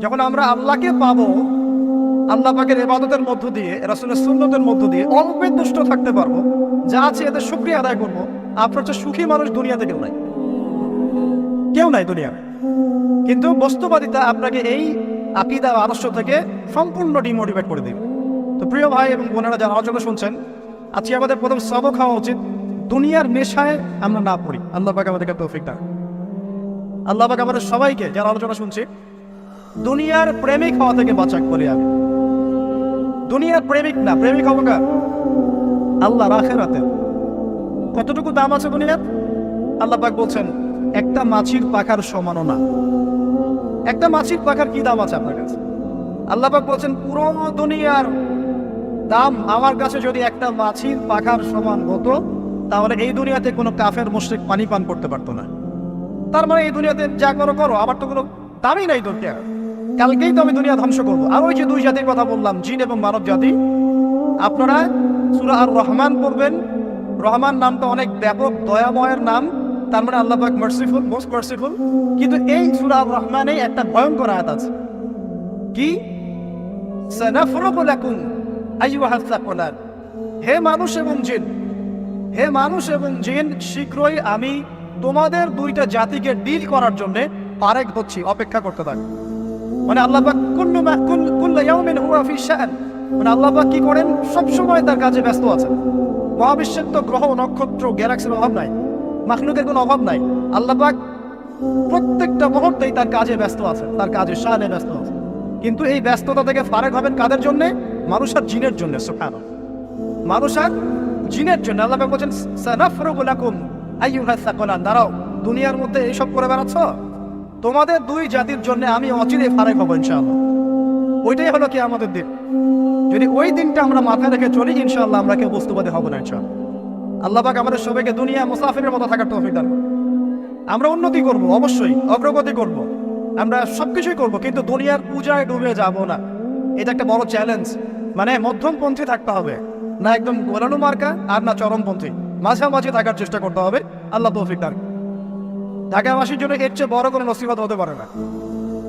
যখন আমরা আল্লাহকে পাবো, আল্লাহ পাকের ইবাদতের মধ্য দিয়ে, রাসূলের সুন্নতের মধ্য দিয়ে অল্পে তুষ্ট থাকতে পারবো, যা আছে এদের শুকরিয়া আদায় করবো, আপনার হচ্ছে সুখী মানুষ দুনিয়াতে কেউ নাই, কেউ নাই দুনিয়ায়। কিন্তু বস্তুবাদিতা আপনাকে এই আকীদা আদর্শ থেকে সম্পূর্ণ ডিমোটিভেট করে দিবে। তো প্রিয় ভাই এবং বোনেরা যারা আলোচনা শুনছেন, আজকে আমাদের প্রথম সবক হওয়া উচিত দুনিয়ার নেশায় আমরা না পড়ি। আল্লাহ পাক আমাদেরকে তৌফিক দান। আল্লাহ পাক আমাদের সবাইকে যারা আলোচনা শুনছি দুনিয়ার প্রেমিক হওয়া থেকে বাঁচা করি। আমি দুনিয়ার প্রেমিক না, প্রেমিক হবো কার? আল্লাহর আখিরাতে। কতটুকু দাম আছে দুনিয়ার? আল্লাহ পাক বলছেন একটা মাছির পাখার সমানও না। একটা মাছির পাখার কি দাম আছে আপনার কাছে? আল্লাহ পাক বলছেন পুরো দুনিয়ার দাম আমার কাছে যদি একটা মাছির পাখার সমান হতো, তাহলে এই দুনিয়াতে কোনো কাফের মুশরিক পানি পান করতে পারতো না। তার মানে এই দুনিয়াতে যা করো করো, আমার তো কোনো দামই নাই দুনিয়া। কালকেই তো আমি দুনিয়া ধ্বংস করবো। আর ওই যে দুই জাতির কথা বললাম, জিন এবং মানব জাতি, আপনারা সূরা আর রহমান পড়বেন। রহমান নামটা অনেক ব্যাপক, দয়াময়ের নাম, তার মানে আল্লাহ পাক মার্সিফুল, মোস্ট মার্সিফুল। কিন্তু এই সূরা আর রহমানে একটা ভয়ঙ্কর আয়াত আছে, কি? সানাফরুগু লাকুম আইয়ুহাস সাকলান। হে মানুষ এবং জিন, হে মানুষ এবং জিন, শীঘ্রই আমি তোমাদের দুইটা জাতিকে ডিল করার জন্য পারেক হচ্ছি, অপেক্ষা করতে থাকো। মানে আল্লাহ পাক কুল্লু ইয়াউমিন হুয়া ফি শাআন, মানে আল্লাহ পাক কি করেন? সব সময় তার কাজে ব্যস্ত আছেন। মহাবিশ্বের তো গ্রহ নক্ষত্র গ্যালাক্সির অভাব নাই, মাখলুকের কোনো অভাব নাই। আল্লাহ পাক প্রত্যেকটা মুহূর্তেই তার কাজে ব্যস্ত আছেন, তার কাজে শানে ব্যস্ত আছেন। কিন্তু এই ব্যস্ততা থেকে ফারেক হবেন কাদের জন্য? মানুষ আর জিনের জন্য। সুবহানাল্লাহ, মানুষ আর জিনের জন্য। আল্লাহ পাক বলেন সানাফরুগু লাকুম আইয়ুহাস সাকলান। দাঁড়াও, দুনিয়ার মধ্যে এইসব করে বেড়াচ্ছ, তোমাদের দুই জাতির জন্য আমি অচিরে ফারেক হবো ইনশাআল্লাহ। ওইটাই হলো কি আমাদের দিন। যদি ওই দিনটা আমরা মাথায় রেখে চলি, ইনশাআল্লাহ আমরা কেউ বস্তুবাদী হব না ইনশাআল্লাহ। আল্লাহ পাক আমাদের সবাইকে দুনিয়া মুসাফিরের মতো থাকার তৌফিক দান। আমরা উন্নতি করব, অবশ্যই অগ্রগতি করব, আমরা সবকিছুই করব, কিন্তু দুনিয়ার পূজায় ডুবে যাব না। এটা একটা বড় চ্যালেঞ্জ। মানে মধ্যমপন্থী থাকতে হবে, না একদম গোলানো মার্কা আর না চরমপন্থী, মাঝামাঝি থাকার চেষ্টা করতে হবে। আল্লাহ তৌফিক দান। ঢাকাবাসীর জন্য এর চেয়ে বড় কোনো নসিহত হতে পারে না।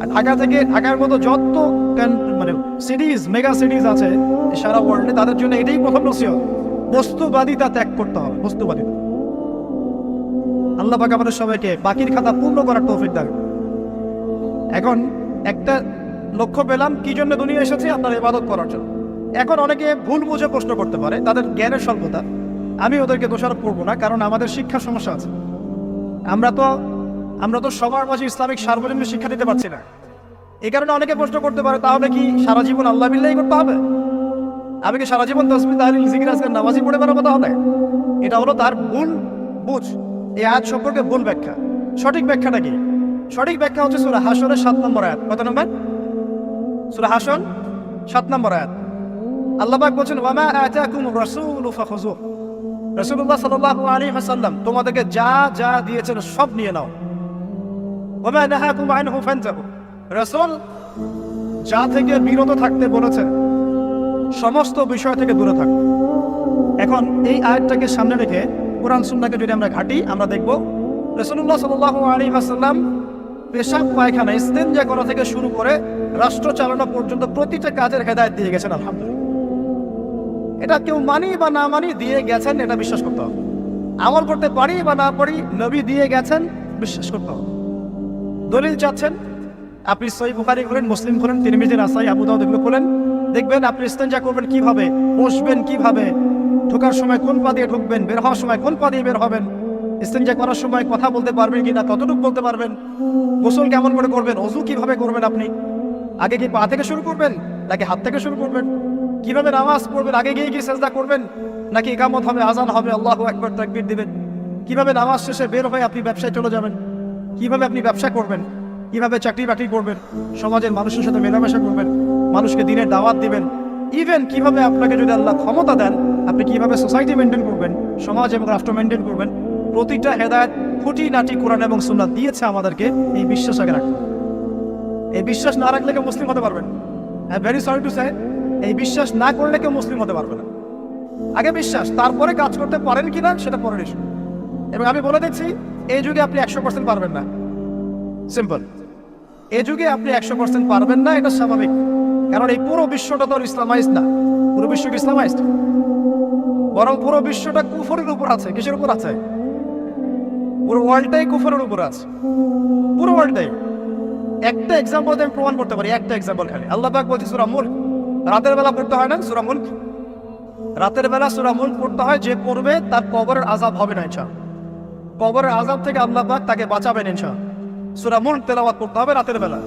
আর ঢাকা থেকে, ঢাকার মতো যত মানে সিটিজ, মেগা সিটিজ আছে সারা ওয়ার্ল্ডে, তাদের জন্য এটাই প্রথম নসিহত, বস্তুবাদিতা ত্যাগ করতে হবে, বস্তুবাদিতা। আল্লাহ পাক আমাদের সবাইকে বাকির খাতা পূর্ণ করার তৌফিক দান। এখন একটা লক্ষ্য পেলাম, কি জন্য দুনিয়া এসেছে? আপনার ইবাদত করার জন্য। এখন অনেকে ভুল বুঝে প্রশ্ন করতে পারে, তাদের জ্ঞানের স্বল্পতা। আমি ওদেরকে দোষারোপ করবো না, কারণ আমাদের শিক্ষার সমস্যা আছে। আমরা তো সবার মাঝে ইসলামিক সার্বজনীন শিক্ষা দিতে পারছি না। এই কারণে অনেকে প্রশ্ন করতে পারে, তাহলে কি সারা জীবন আল্লাহ বিল্লাহি করতে হবে? আমি কি সারা জীবন তাসবিহ তাহলিল জিকির আজকার নামাজি পড়ে বেড়াবো? তাহলে এটা হলো তার ভুল বুঝ। এই আয়াত সম্পর্কে ভুল ব্যাখ্যা। সঠিক ব্যাখ্যাটা কি? সঠিক ব্যাখ্যা হচ্ছে সূরা হাশরের 7 নম্বর আয়াত। কত নম্বর? সূরা হাশর 7 নম্বর আয়াত। আল্লাহ পাক বলেন, ওয়া মা আতাকুমুর রাসূলু ফাখুযুহু। রাসূলুল্লাহ সাল্লাল্লাহু আলাইহি ওয়াসাল্লাম তোমাদেরকে যা যা দিয়েছেন সব নিয়ে নাও। ওয়া মা নাহাকুম আনহু ফান্তাহু। রাসূল যা থেকে বিরত থাকতে বলেছেন সমস্ত বিষয় থেকে দূরে থাকো। এখন এই আয়াতটাকে সামনে রেখে কোরআন সুন্নাহকে যদি আমরা ঘাঁটি, আমরা দেখব রাসূলুল্লাহ সাল্লাল্লাহু আলাইহি ওয়াসাল্লাম পেশাব পায়খানা ইস্তেনজা করা থেকে শুরু করে রাষ্ট্র চালানো পর্যন্ত প্রতিটা কাজের হেদায়েত দিয়ে গেছেন। আলহামদুলিল্লাহ, এটা কেউ মানি বা না মানি দিয়ে গেছেন, এটা বিশ্বাস করতে হবে। আমল করতে পারি বা না পারি, নবী দিয়ে গেছেন, বিশ্বাস করতে হবে। দলিল চাচ্ছেন, আপনি সহিহ বুখারী খোলেন, মুসলিম খোলেন, তিরমিজি, নাসাই, আবু দাউদ এগুলো খোলেন, দেখবেন আপনি ইস্তেনজা করবেন কিভাবে, বসবেন কিভাবে, ঢোকার সময় কোন পা দিয়ে ঢুকবেন, বের হওয়ার সময় কোন পা দিয়ে বের হবেন, ইস্তেনজা করার সময় কথা বলতে পারবেন কিনা, কতটুকু বলতে পারবেন, গোসল কেমন করে করবেন, ওযু কিভাবে করবেন, আপনি আগে কি পা থেকে শুরু করবেন নাকি হাত থেকে শুরু করবেন, কিভাবে নামাজ পড়বেন, আগে গিয়ে কি সেজদা করবেন নাকি ইকামত হবে, আজান হবে, আল্লাহু আকবার তাকবীর দিবেন, কিভাবে নামাজ শেষে বের হয়ে আপনি ব্যবসায় চলে যাবেন, কিভাবে আপনি ব্যবসা করবেন, কিভাবে চাকরি বাকরি করবেন, সমাজের মানুষের সাথে মেলামেশা করবেন, মানুষকে দিনের দাওয়াত দিবেন, ইভেন কিভাবে আপনাকে যদি আল্লাহ ক্ষমতা দেন আপনি কিভাবে সোসাইটি মেনটেন করবেন, সমাজ এবং রাষ্ট্র মেনটেন করবেন, প্রতিটা হেদায়েত খুঁটিনাটি কোরআন এবং সুন্নাহ দিয়েছে আমাদেরকে। এই বিশ্বাস আগে রাখতে। এই বিশ্বাস না রাখলে কেউ মুসলিম হতে পারবেন। I very sorry to say, এই বিশ্বাস না করলে কেউ মুসলিম হতে পারবে না। আগে বিশ্বাস, তারপরে কাজ করতে পারেন কিনা সেটা পরের ইস্যু। এবং আমি বলে দিচ্ছি, এই যুগে আপনি 100% পারবেন না। সিম্পল। এ যুগে আপনি 100% পারবেন না, এটা স্বাভাবিক। কারণ এই পুরো বিশ্বটা তো ইসলামাইজড না। পুরো বিশ্ব কি ইসলামাইজড? বরং পুরো বিশ্বটা কুফরের উপর আছে। কিসের উপর আছে? পুরো ওয়ার্ল্ডটাই কুফরের উপর আছে, পুরো ওয়ার্ল্ডটাই। একটা এক্সাম্পল আমি প্রমাণ করতে পারি, একটা এক্সাম্পল খালি। আল্লাহ পাক বলছে সূরা মুলক, রাতের বেলা পড়তে হয় না সূরা মুলক? রাতের বেলা সূরা মুলক পড়তে হয়, যে পড়বে তার কবরের আযাব হবে না ইনশাআল্লাহ। কবরের আযাব থেকে আল্লাহ পাক তাকে বাঁচাবেন ইনশাআল্লাহ। সূরা মুলক তেলাওয়াত করতে হবে রাতের বেলা।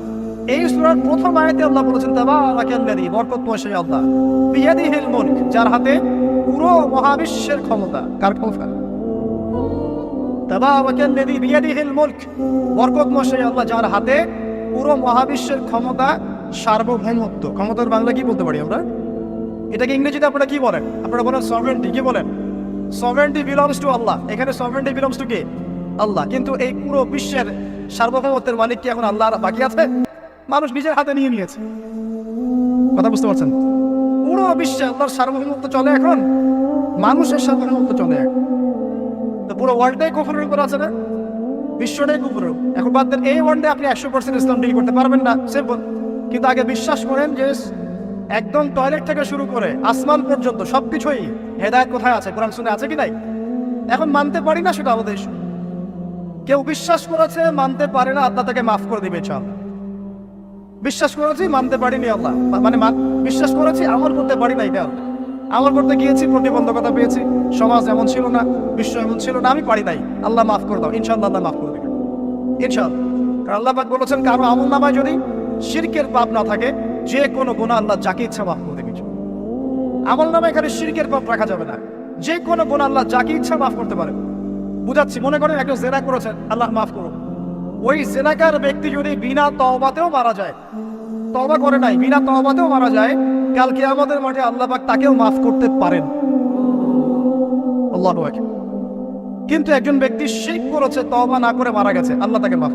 এই সূরার প্রথম আয়াতে আল্লাহ বলেছেন তাবারাকাল্লাযী, বরকতময় সেই আল্লাহ, বিয়াদিহিল মুলক, যার হাতে পুরো মহাবিশ্বের ক্ষমতা। কার ক্ষমতা? তাবারাকাল্লাযী বিয়াদিহিল মুলক, বরকতময় সেই আল্লাহ, যার হাতে পুরো মহাবিশ্বের ক্ষমতা, সার্বভৌমত্ব। ক্ষমতার বাংলা কি বলতে পারি আমরা? এটাকে ইংরেজিতে আপনারা কি বলেন? আপনারা বলেন সভারেন্টি। কি বলেন? সভারেন্টি বিলংস টু আল্লাহ। এখানে সভারেন্টি বিলংস টু কে? আল্লাহ। কিন্তু এই পুরো বিশ্বের সার্বভৌমত্বের মালিক কি এখন আল্লাহ বাকি আছে? মানুষ নিজের হাতে নিয়ে নিয়েছে। কথা বুঝতে পারছেন? পুরো বিশ্বে আল্লাহর সার্বভৌমত্ব চলে এখন, মানুষের সার্বভৌমত্ব চলে এখন। তো পুরো ওয়ার্ল্ডটাই কুফরের উপর আছে না? বিশ্বটাই কুফরের। এখন বাদ দেন, এই ওয়ার্ল্ডে আপনি 100% ইসলাম ডিল করতে পারবেন না, সিম্পল। কিন্তু আগে বিশ্বাস করেন যে একদম টয়লেট থেকে শুরু করে আসমান পর্যন্ত সবকিছুই হেদায়েত কোথায় আছে, কোরআন শুনে আছে কি নাই? এখন মানতে পারি না, সেটা আমাদের ইস্যু। কেউ বিশ্বাস করেছে, মানতে পারে না, আল্লাহ তাকে মাফ করে দিবে চল। বিশ্বাস করেছি, মানতে পারিনি, আল্লাহ মানে বিশ্বাস করেছি, আমল করতে পারি না, এটা আমল করতে গিয়েছি, প্রতিবন্ধকতা পেয়েছি, সমাজ এমন ছিল না, বিশ্ব এমন ছিল না, আমি পারি নাই, আল্লাহ মাফ করে দাও। ইনশাআল্লাহ আল্লাহ মাফ করে দেবে, ইনশাআল্লাহ। কারণ আল্লাহ পাক বলেছেন, কারো আমল নামায় যদি শিরকের পাপ না থাকে, যে কোনো গুনাহ আল্লাহ যাকে ইচ্ছা মাফ করে দেবে। আমল নামায় এখানে শিরকের পাপ রাখা যাবে না, যে কোনো গুনাহ আল্লাহ যাকে ইচ্ছা মাফ করতে পারে। বুঝাচ্ছি, মনে করেন একজন জেনা করেছেন, আল্লাহ মাফ করুন। ওই জেনাকার ব্যক্তি যদি বিনা তওবাতেও মারা যায়, তওবা করে নাই, বিনা তওবাতেও মারা যায়, কাল কিয়ামতের মাঠে আল্লাহ পাক তাকেও মাফ করতে পারেন। আল্লাহু আকবার। কিন্তু একজন ব্যক্তি শিরক করেছে, তওবা না করে মারা গেছে, আল্লাহ তাকে মাফ।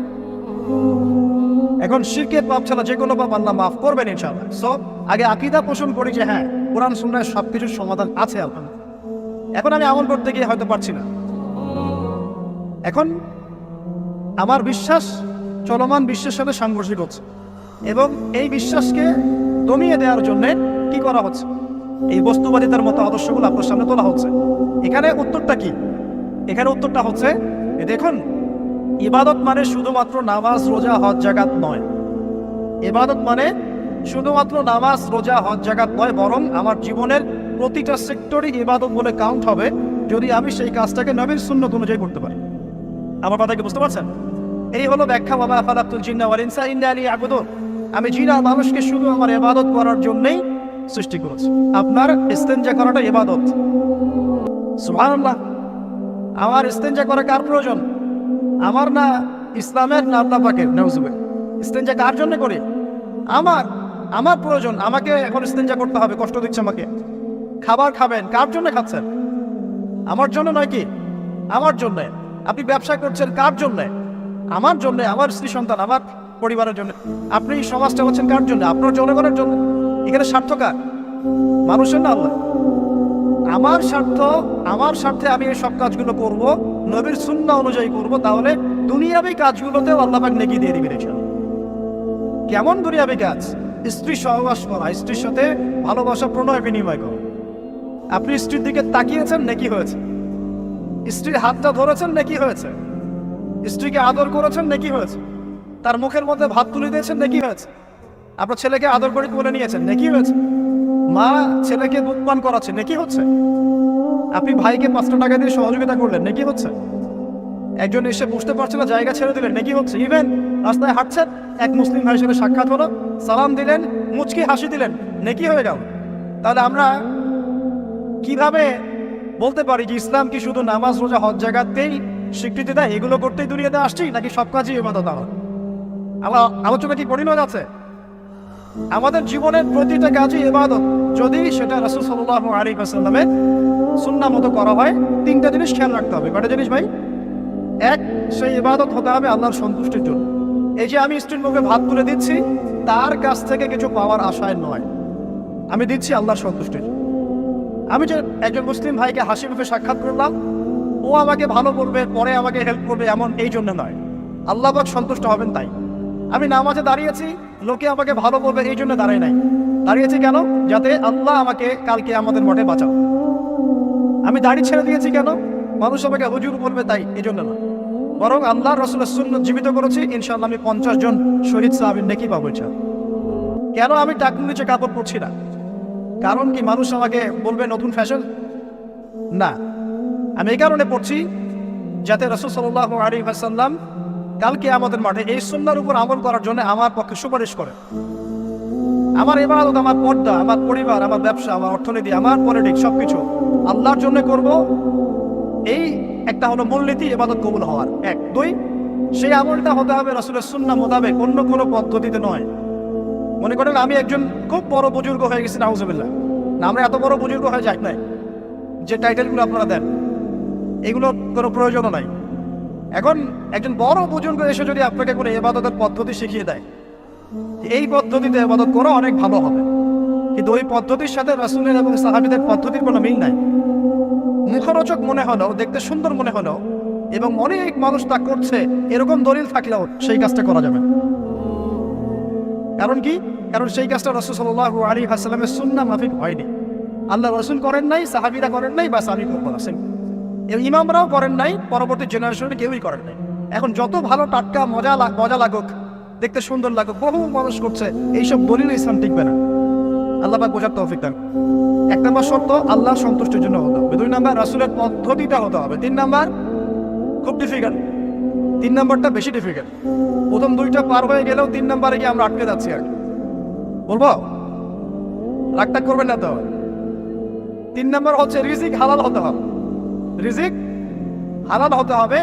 এখন শিরকের পাপ ছাড়া যে কোনো পাপ আল্লাহ মাফ করবেন ইনশাআল্লাহ। সো আগে আকীদা পোষণ করি যে হ্যাঁ, কোরআন সুন্নাহয় সবকিছুর সমাধান আছে আল্লাহ। এখন আমি আমল করতে গিয়ে হয়তো পারছি না। এখন আমার বিশ্বাস চলমান বিশ্বের সাথে সাংঘর্ষিক হচ্ছে, এবং এই বিশ্বাসকে দমিয়ে দেওয়ার জন্য কি করা হচ্ছে? এই বস্তুবাদিতার মতো আদর্শগুলো আপনার সামনে তোলা হচ্ছে। এখানে উত্তরটা কি? এখানে উত্তরটা হচ্ছে, দেখুন, ইবাদত মানে শুধুমাত্র নামাজ, রোজা, হজ, যাকাত নয়। ইবাদত মানে শুধুমাত্র নামাজ, রোজা, হজ, যাকাত নয়, বরং আমার জীবনের প্রতিটা সেক্টরই ইবাদত বলে কাউন্ট হবে যদি আমি সেই কাজটাকে নবীর সুন্নাত অনুযায়ী করতে পারি। আমার কথা কি বুঝতে পারছেন? এই হলো ব্যাখ্যা। ওয়া মা খালাকতুল জিন্না ওয়াল ইনসা ইল্লা লিয়াবুদুন। আমি জিন আর মানুষকে শুধু আমার ইবাদত করার জন্যই সৃষ্টি করেছি। আপনার ইস্তেনজা করাটা ইবাদত। সুবহানাল্লাহ। আমার ইস্তেনজা করা কার প্রয়োজন? আমার না, ইসলামের না আল্লাহ পাকের? নাউজুবিল্লাহ। ইস্তেনজা কার জন্য করি? আমার প্রয়োজন। আমাকে এখন ইস্তেনজা করতে হবে, কষ্ট দিচ্ছে আমাকে। খাবার খাবেন, কার জন্য খাচ্ছেন? আমার জন্য নয় কি? আমার জন্য। আপনি ব্যবসা করছেন, কার জন্য? আমার জন্য, আমার স্ত্রী সন্তান, আমার পরিবারের জন্য। আপনি সমাজটা করছেন কার জন্য? আপনার জনগণের জন্য। এখানে স্বার্থ কার? মানুষের না আল্লাহ? আমার স্বার্থে আমি এই সব কাজগুলো করব, নবীর সুন্নাহ অনুযায়ী করব, তাহলে দুনিয়াবী কাজগুলোতেও আল্লাহ পাক নেকি দিয়ে দিবেন ইনশাআল্লাহ। কেমন দুনিয়াবী কাজ? স্ত্রী সহবাস করা, স্ত্রীর সাথে ভালোবাসা, প্রণয় বিনিময় করা। আপনি স্ত্রীর দিকে তাকিয়েছেন, নেকি হয়েছে। স্ত্রীর হাতটা ধরেছেন, নেকি হয়েছে। স্ত্রীকে আদর করেছেন, নেকি হয়েছে। তার মুখের মধ্যে ভাত তুলে দিয়েছেন, নেকি হয়েছে। আপনার ছেলেকে আদর করে তুলে নিয়েছেন, নেকি হয়েছে। মা ছেলেকে দুধ পান করাচ্ছে, নেকি হচ্ছে। আপনি ভাইকে 500 টাকা দিয়ে সহযোগিতা করলেন, নেকি হচ্ছে। একজন এসে বুঝতে পারছে না, জায়গা ছেড়ে দিলেন, নেকি হচ্ছে। ইভেন রাস্তায় হাঁটছেন, এক মুসলিম ভাইয়ের সাথে সাক্ষাৎ হলো, সালাম দিলেন, মুচকি হাসি দিলেন, নেকি হয়ে গেল। তাহলে আমরা কিভাবে বলতে পারি যে ইসলাম কি শুধু নামাজ, রোজা, হজ, যাকাতেই স্বীকৃতি দেয়, এগুলো করতেই দুনিয়াতে আসছি, নাকি সব কাজই ইবাদত? আমার আলোচনা কি পরিণত আছে? আমাদের জীবনের প্রতিটা কাজই ইবাদত, যদি সেটা রাসূল সাল্লাল্লাহু আলাইহি ওয়াসাল্লামের সুন্নাহ মতো করা হয়। 3টা জিনিস খেয়াল রাখতে হবে। কয়টা জিনিস ভাই? এক, সেই ইবাদত হতে হবে আল্লাহর সন্তুষ্টির জন্য। এই যে আমি স্ত্রীর মুখে ভাত তুলে দিচ্ছি, তার কাছ থেকে কিছু পাওয়ার আশায় নয়, আমি দিচ্ছি আল্লাহর সন্তুষ্টির জন্য। আমি যে একজন মুসলিম ভাইকে হাসি মুখে সাক্ষাৎ করলাম, ও আমাকে ভালো বলবে, পরে আমাকে হেল্প করবে, এমন এই জন্য নয়, আল্লাহ পাক সন্তুষ্ট হবেন তাই। আমি নামাজে দাঁড়িয়েছি, লোকে আমাকে ভালো বলবে এই জন্য দাঁড়াই নাই। দাঁড়িয়েছি কেন? যাতে আল্লাহ আমাকে কালকে আমাদের মাঠে বাঁচাও। আমি দাড়ি ছেড়ে দিয়েছি কেন? মানুষ আমাকে হুজুর বলবে তাই, এই জন্য না, বরং আল্লাহ রসুলের সুন্নাত জীবিত করেছি, ইনশাআল্লাহ আমি 50 জন শহীদ সাহাবীর নেকি পাবো ইনশাআল্লাহ। কেন আমি টাকুর নিচে কাপড় পরছি না? কারণ কি মানুষ আমাকে বলবে নতুন ফ্যাশন? না, আমি এই কারণে পড়ছি যাতে রাসূল সাল্লাল্লাহু আলাইহি ওয়াসাল্লাম কালকে আমাদের মাঠে এই সুন্নাহর উপর আমল করার জন্য আমার পক্ষে সুপারিশ করে। আমার ইবাদত, আমার পর্দা, আমার পরিবার, আমার ব্যবসা, আমার অর্থনীতি, আমার পলিটিক্স সবকিছু আল্লাহর জন্য করব, এই একটা হলো মূলনীতি ইবাদত কবুল হওয়ার। 1 2 সেই আমলটা হতে হবে রাসূলের সুন্নাহ মোতাবেক, অন্য কোনো পদ্ধতিতে নয়। মনে করেন আমি একজন খুব বড় বুজুর্গ হয়ে গেছি, নাউজুবিল্লাহ, না আমরা এত বড় বুজুর্গ হয়ে যাই নাই যে টাইটেলগুলো আপনারা দেন, এগুলোর কোনো প্রয়োজনও নাই। এখন একজন বড় বুজুর্গ এসে যদি আপনাকে কোনো ইবাদতের পদ্ধতি শিখিয়ে দেয়, এই পদ্ধতিতে ইবাদত করা অনেক ভালো হবে, কিন্তু ওই পদ্ধতির সাথে রাসূলের এবং সাহাবীদের পদ্ধতির কোনো মিল নাই। মুখরোচক মনে হলো, দেখতে সুন্দর মনে হলো, এবং অনেক মানুষ তা করছে এরকম দলিল থাকলেও সেই কাজটা করা যাবে। কারণ কি? কারণ সেই কাজটা রাসূল সাল্লাল্লাহু আলাইহি ওয়াসাল্লামের সুন্নাহ মাফিক হয়নি। আল্লাহ রাসূল করেন নাই, সাহাবীরা করেন নাই, বাস আমি করবো না। ইমামরাও করেন নাই, পরবর্তী জেনারেশনে কেউই করেন নাই। এখন যত ভালো টাটকা মজা লাগুক, দেখতে সুন্দর লাগুক, বহু মানুষ করছে, এইসব দলিল ইসলাম টিকবে না। আল্লাহ পাক বোঝার তৌফিক দান। 1 নম্বর শর্ত আল্লাহ সন্তুষ্টির জন্য হতে হবে। 2 নম্বর রাসূলের পদ্ধতিটা হতে হবে। 3 নম্বর খুব ডিফিকাল্ট, 3 নম্বরটা বেশি ডিফিকাল্ট। প্রথম 2টা পার হয়ে গেলেও 3 নম্বরে গিয়ে আমরা আটকে যাচ্ছি। আর বলবো, রাগটা করবেন না তো। 3 নম্বর হচ্ছে রিজিক হালাল হতে হবে। রিজিক হালাল হতে হবে।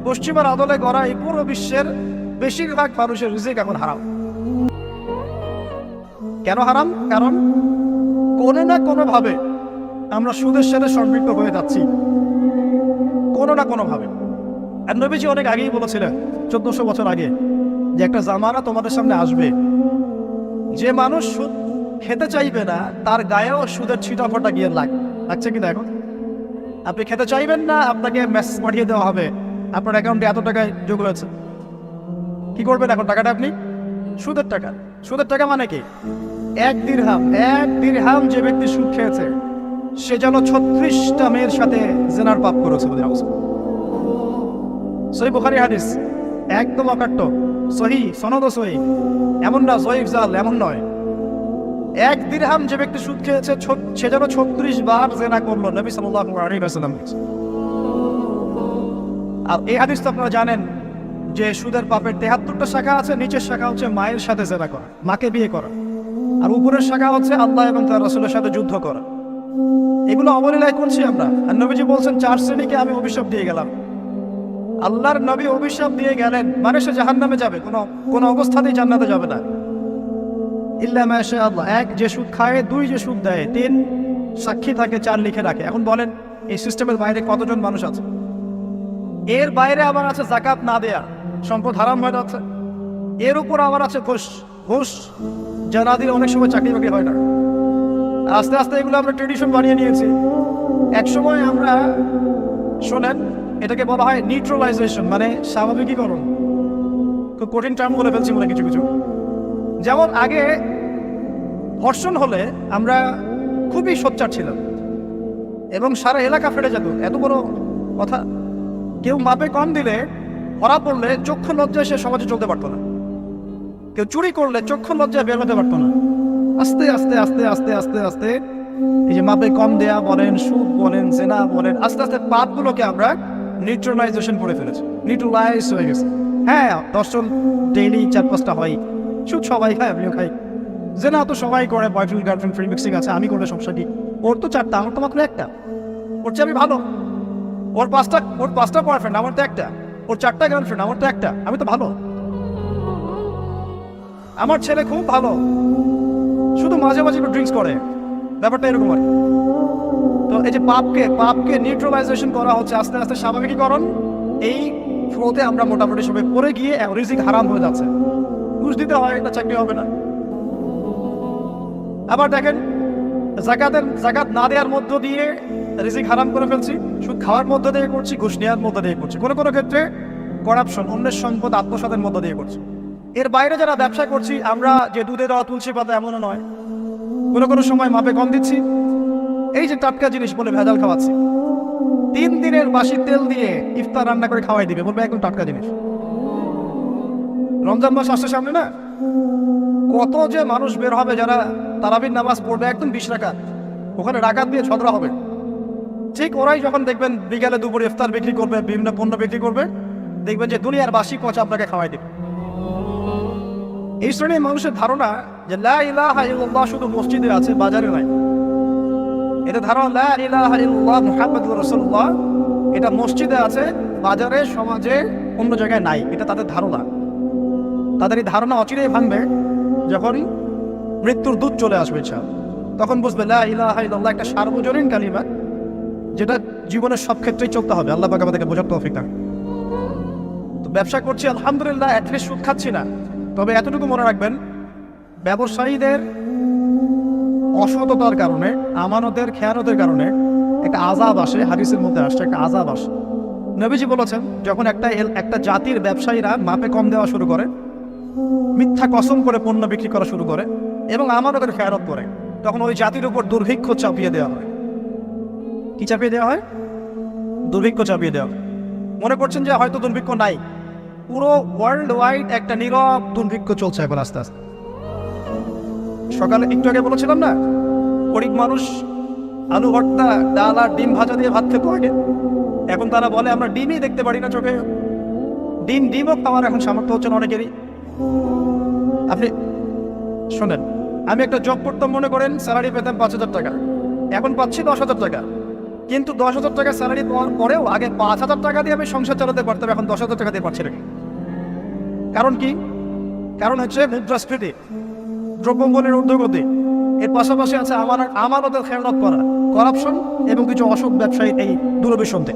পশ্চিমের আদলে গড়া এই পুরো বিশ্বের বেশিরভাগ মানুষের রিজিক এখন হারাম। কেন হারাম? কারণ কোনো না কোনো ভাবে আমরা সুদের সাথে সম্পৃক্ত হয়ে যাচ্ছি, কোনো না কোনো ভাবে। আর নবীজি অনেক আগেই বলেছিলেন, 1400 বছর আগে, যে একটা জামানা তোমাদের সামনে আসবে, যে মানুষ সুদ খেতে চাইবে না তার গায়েও সুদের ছিটাফোঁটা গিয়ে লাগছে কিনা। এখন আপনি খেতে চাইবেন না, আপনাকে মেসেজ পাঠিয়ে দেওয়া হবে আপনার অ্যাকাউন্টে এত টাকা যোগ হয়েছে। কি করবেন এখন? টাকাটা আপনি সুদের টাকা। সুদের টাকা মানে কি? 1 দিরহাম যে ব্যক্তি সুদ খেয়েছে সে যেন 36টা মেয়ের সাথে জিনার পাপ করেছে বলে। সহিহ বুখারী হাদিস, একদম অকাট্য, সহিহ, সনদ সহিহ, এমন না জয়ীফ জাল, এমন নয়। 1 দিরহাম যে ব্যক্তি সুদ খেয়েছে সে যেন 36 বার জিনা করলো, নবী সাল্লাল্লাহু আলাইহি ওয়াসাল্লাম। আর এই হাদিস তো আপনারা জানেন যে সুদের পাপের 73টা শাখা আছে। নিচের শাখা হচ্ছে মায়ের সাথে জিনা করা, মাকে বিয়ে করা, আর উপরের শাখা হচ্ছে আল্লাহ এবং তার রাসূলের সাথে যুদ্ধ করা। এগুলো অবলীলায় করছি আমরা। আর নবীজি বলছেন 4 শ্রেণীকে আমি অভিশাপ দিয়ে গেলাম। আল্লাহর নবী অভিশাপ দিয়ে গেলেন মানে সে জাহান্নামে যাবে, কোনো অবস্থাতেই জান্নাতে যাবে না। ইল্লা মা শা আল্লাহ। 1 যে সুদ খায়, 2 যে সুদ দেয়, 3 সাক্ষী থাকে, 4 লিখে রাখে। এখন বলেন এই সিস্টেমের বাইরে কতজন মানুষ আছে? এর বাইরে আবার আছে যাকাত না দেয়া, সম্পদ হারাম হয়ে যাচ্ছে। এর উপর আবার আছে ঘুষ যা না দিলে অনেক সময় চাকরি বাকরি হয় না। আস্তে আস্তে এগুলো আমরা ট্রেডিশন বানিয়ে নিয়েছি। একসময় আমরা, শোনেন, এটাকে বলা হয় নিউট্রালাইজেশন, মানে স্বাভাবিকীকরণ। খুব কঠিন টার্ম বলে ফেলছি মনে কিছু। যেমন আগে ধর্ষণ হলে আমরা খুবই সোচ্চার ছিলাম এবং সারা এলাকা ফেটে যেত, এত বড় কথা। কেউ মাপে কম দিলে, ধরা পড়লে চক্ষু লজ্জায় সে সমাজে চলতে পারতো না। কেউ চুরি করলে চক্ষু লজ্জায় বের হতে পারতো না। আস্তে আস্তে আস্তে আস্তে আস্তে আস্তে এই যে মাপে কম দেয়া বলেন, সুদ বলেন, জেনা বলেন, আস্তে আস্তে পাপগুলোকে আমরা নিউট্রালাইজেশন করে ফেলেছি, নিউট্রালাইজ হয়ে গেছে। হ্যাঁ, দর্শন ডেইলি 4-5টা হয়, সুদ সবাই খায়, আমিও খাই, জেনা তো সবাই করে, বয়ফ্রেন্ড গার্লফ্রেন্ড ফ্রি মিক্সিং আছে, আমি করলে সমস্যা কি? ওর তো 4টা, আমার তো মাত্র 1টা। ওর চেয়ে আমি ভালো। ওর 5টা বয়ফ্রেন্ড, আমার তো 1টা। ওর 4টা গার্লফ্রেন্ড, আমার তো 1টা। আমি তো ভালো। আমার ছেলে খুব ভালো, শুধু মাঝে মাঝে একটু ড্রিঙ্কস করে, ব্যাপারটা এরকম আর। তো এই যে পাপকে নিউট্রালাইজেশন করা হচ্ছে আস্তে আস্তে, স্বাভাবিকীকরণ। এই ফ্লোতে আমরা মোটামুটি সবাই পড়ে গিয়ে রিজিক হারাম হয়ে যাচ্ছে। ঘুষ দিতে হয়, এটা চাকরি হবে না। আবার দেখেন, যাকাত না দেওয়ার মধ্য দিয়ে রিজিক হারাম করে ফেলছি, সুদ খাওয়ার মধ্য দিয়ে করছি, ঘুষ নেওয়ার মধ্য দিয়ে করছি, কোনো কোনো ক্ষেত্রে করাপশন, অন্যের সম্পদ আত্মসাতের মধ্য দিয়ে করছি। এর বাইরে যারা ব্যবসা করছি, আমরা যে দুধে দেওয়া তুলসী পাতা এমনও নয়, কোনো কোনো সময় মাপে কম দিচ্ছি, এই যে টাটকা জিনিস বলে ভেজাল খাওয়াচ্ছি, 3 দিনের বাসি তেল দিয়ে ইফতার রান্না করে খাওয়াই দিবে, বলবে একদম টাটকা জিনিস। রমজান মাস আসছে সামনে না, কত যে মানুষ বের হবে যারা তারাবির নামাজ পড়বে একদম 20 রাকাত, ওখানে রাকাত দিয়ে ঝগড়া হবে। ঠিক ওরাই যখন দেখবেন বিকালে দুপুরে ইফতার বিক্রি করবে, বিভিন্ন পণ্য বিক্রি করবে, দেখবেন যে দুনিয়ার বাসি পচা আপনাকে খাওয়াই দেবে। এই শ্রেণীর মানুষের ধারণা যে লা ইলাহা ইল্লাল্লাহ শুধু মসজিদে আছে, বাজারে নাই। এটা ধারণা লা ইলাহা ইল্লাল্লাহ মুহাম্মাদুর রাসূলুল্লাহ এটা মসজিদে আছে, বাজারে, সমাজে, অন্য জায়গায় নাই। এটা তাদের ধারণা। তাদের এই ধারণা অচিরেই ভাঙবে যখন মৃত্যুর দূত চলে আসবে। তখন বুঝবে লা ইলাহা ইল্লাল্লাহ একটা সার্বজনীন কালিমা, যেটা জীবনের সব ক্ষেত্রেই চলতে হবে। আল্লাহ পাক আমাদেরকে বোঝার তৌফিক দান। তো ব্যবসা করছি আলহামদুলিল্লাহ, অ্যাটলিস্ট সুদ খাচ্ছি না। তবে এতটুকু মনে রাখবেন, ব্যবসায়ীদের অসততার কারণে, আমানতের খেয়ানতের কারণে একটা আযাব আসে। হাদিসের মধ্যে আসছে একটা আযাব আসে। নবীজি বলেছেন, যখন একটা জাতির ব্যবসায়ীরা মাপে কম দেওয়া শুরু করে, মিথ্যা কসম করে পণ্য বিক্রি করা শুরু করে এবং আমানতের খেয়ানত করে, তখন ওই জাতির উপর দুর্ভিক্ষ চাপিয়ে দেওয়া হয়। কি চাপিয়ে দেওয়া হয়? দুর্ভিক্ষ চাপিয়ে দেওয়া হয়। মনে করছেন যে হয়তো দুর্ভিক্ষ নাই, পুরো ওয়ার্ল্ড ওয়াইড একটা নীরব দুর্ভিক্ষ চলছে এখন আস্তে আস্তে। সকালে একটু আগে বলেছিলাম না, গরিব মানুষ আলু ভর্তা, ডাল আর ডিম ভাজা দিয়ে ভাত খেতে আগে, এখন তারা বলে আমরা ডিমই দেখতে পারি না চোখে। ডিমও খাওয়ার এখন সামর্থ্য হচ্ছে না অনেকেরই। আপনি শোনেন, আমি একটা জব করতাম, মনে করেন স্যালারি পেতাম 5,000 টাকা, এখন পাচ্ছি 10,000 টাকা। কিন্তু 10,000 টাকা স্যালারি পাওয়ার পরেও আগে 5,000 টাকা দিয়ে আমি সংসার চালাতে পারতাম, এখন 10,000 টাকা দিয়ে পারছি না। কারণ কি? কারণ হচ্ছে মুদ্রাস্ফীতি, দ্রব্যমূল্যের ঊর্ধ্বগতি, এর পাশাপাশি আছে আমানতের খেয়ানত করা, করাপশন এবং কিছু অসৎ ব্যবসায়ী এই দূরভিসন্ধি।